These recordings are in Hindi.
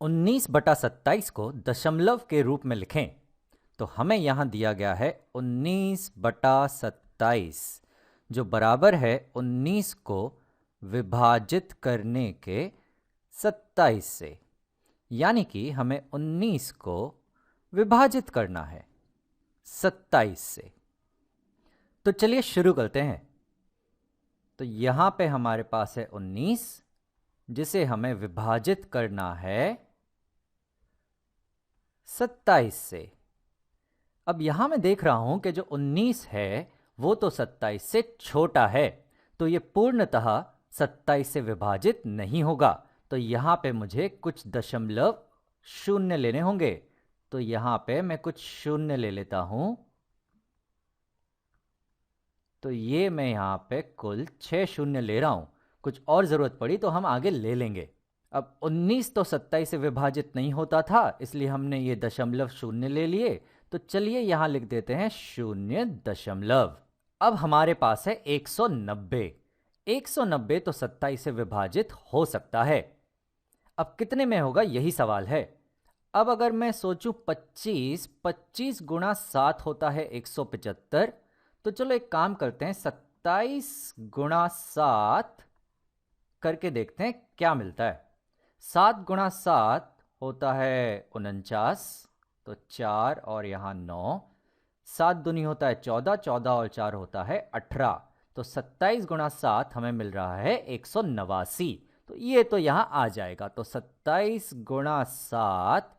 19/27 को दशमलव के रूप में लिखें तो हमें यहाँ दिया गया है 19/27 जो बराबर है 19 को विभाजित करने के 27 से, यानी कि हमें 19 को विभाजित करना है 27 से। तो चलिए शुरू करते हैं। तो यहाँ पे हमारे पास है 19 जिसे हमें विभाजित करना है 27 से। अब यहां मैं देख रहा हूं कि जो 19 है वो तो 27 से छोटा है, तो ये पूर्णतः 27 से विभाजित नहीं होगा। तो यहां पे मुझे कुछ दशमलव शून्य लेने होंगे। तो यहां पे मैं कुछ शून्य ले लेता हूं। तो ये मैं यहां पे कुल 6 शून्य ले रहा हूं। कुछ और ज़रूरत पड़ी तो हम आगे ले लेंगे। अब 19 तो 27 से विभाजित नहीं होता था, इसलिए हमने ये दशमलव शून्य ले लिए। तो चलिए यहाँ लिख देते हैं 0.। अब हमारे पास है 190। 190 तो 27 से विभाजित हो सकता है। अब कितने में होगा यही सवाल है। अब अगर मैं सोचूं 25 गुणा 7 होता है 175। तो चलो एक काम करते हैं, 27 गुणा 7 करके देखते हैं क्या मिलता है। 7 गुणा 7 होता है 49, तो 4 और यहाँ 9। 7 दूनी होता है 14, 14 और 4 होता है 18। तो 27 गुणा 7 हमें मिल रहा है 189। तो ये तो यहाँ आ जाएगा। तो 27 गुणा 7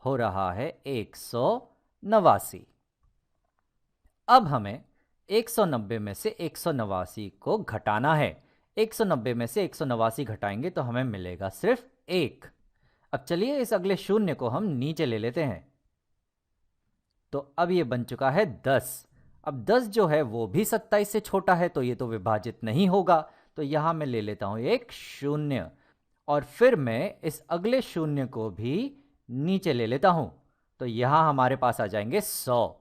हो रहा है 189। अब हमें 190 में से 189 को घटाना है। 190 में से 189 घटाएंगे तो हमें मिलेगा सिर्फ 1। अब चलिए इस अगले शून्य को हम नीचे ले लेते हैं। तो अब ये बन चुका है 10। अब 10 जो है वो भी 27 से छोटा है, तो ये तो विभाजित नहीं होगा। तो यहां मैं ले लेता हूं एक शून्य, और फिर मैं इस अगले शून्य को भी नीचे ले लेता हूं। तो यहां हमारे पास आ जाएंगे 100।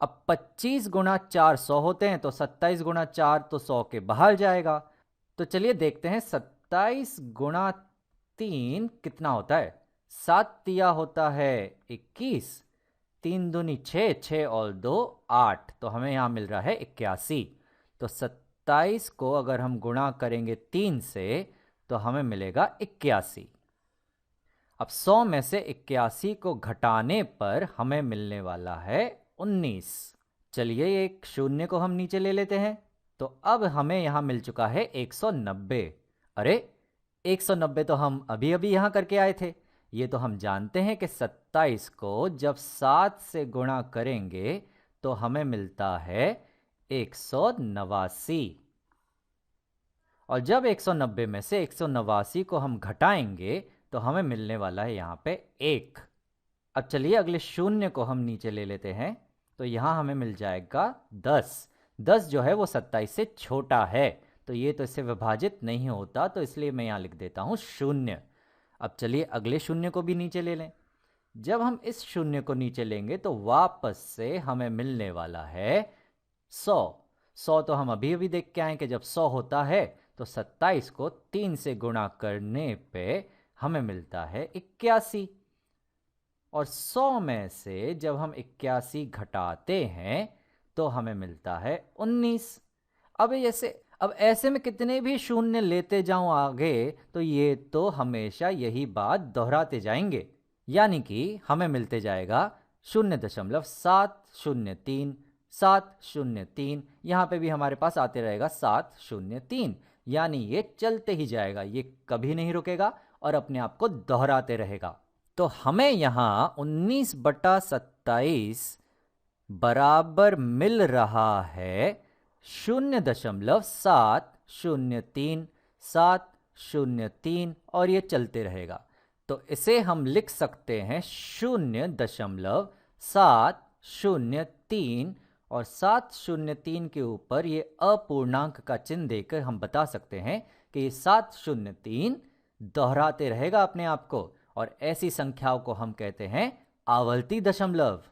अब 25 गुणा 4 100 होते हैं, तो 27 गुणा 4 तो 100 के बाहर जाएगा। तो चलिए देखते हैं 27 गुणा 3 कितना होता है। 7 तिया होता है 21, 3 दूनी 6, 6 और 2 8। तो हमें यहाँ मिल रहा है 81। तो 27 को अगर हम गुणा करेंगे 3 से तो हमें मिलेगा 81। अब 100 में से 81 को घटाने पर हमें मिलने वाला है 19। चलिए एक शून्य को हम नीचे ले लेते हैं। तो अब हमें यहां मिल चुका है 190। अरे 190 तो हम अभी अभी यहां करके आए थे। ये तो हम जानते हैं कि 27 को जब 7 से गुणा करेंगे तो हमें मिलता है 189। और जब 190 में से 189 को हम घटाएंगे तो हमें मिलने वाला है यहाँ पे 1। अब चलिए अगले शून्य को हम नीचे ले लेते हैं। तो यहाँ हमें मिल जाएगा 10। 10 जो है वो 27 से छोटा है, तो ये तो इससे विभाजित नहीं होता, तो इसलिए मैं यहाँ लिख देता हूँ 0। अब चलिए अगले शून्य को भी नीचे ले लें। जब हम इस शून्य को नीचे लेंगे तो वापस से हमें मिलने वाला है 100। 100 तो हम अभी अभी देख के आए कि जब 100 होता है तो 27 को 3 से गुणा करने पे हमें मिलता है 81। और 100 में से जब हम 81 घटाते हैं तो हमें मिलता है 19। अब ऐसे में कितने भी शून्य लेते जाऊं आगे तो ये तो हमेशा यही बात दोहराते जाएंगे, यानी कि हमें मिलते जाएगा 0.703 703। यहाँ पे भी हमारे पास आते रहेगा 703, यानी ये चलते ही जाएगा, ये कभी नहीं रुकेगा और अपने आप को दोहराते रहेगा। तो हमें यहाँ 19/27 बराबर मिल रहा है 0.703 703, और ये चलते रहेगा। तो इसे हम लिख सकते हैं 0.703, और 703 के ऊपर ये अपूर्णांक का चिन्ह देकर हम बता सकते हैं कि ये 703 दोहराते रहेगा अपने आप को, और ऐसी संख्याओं को हम कहते हैं आवर्ती दशमलव।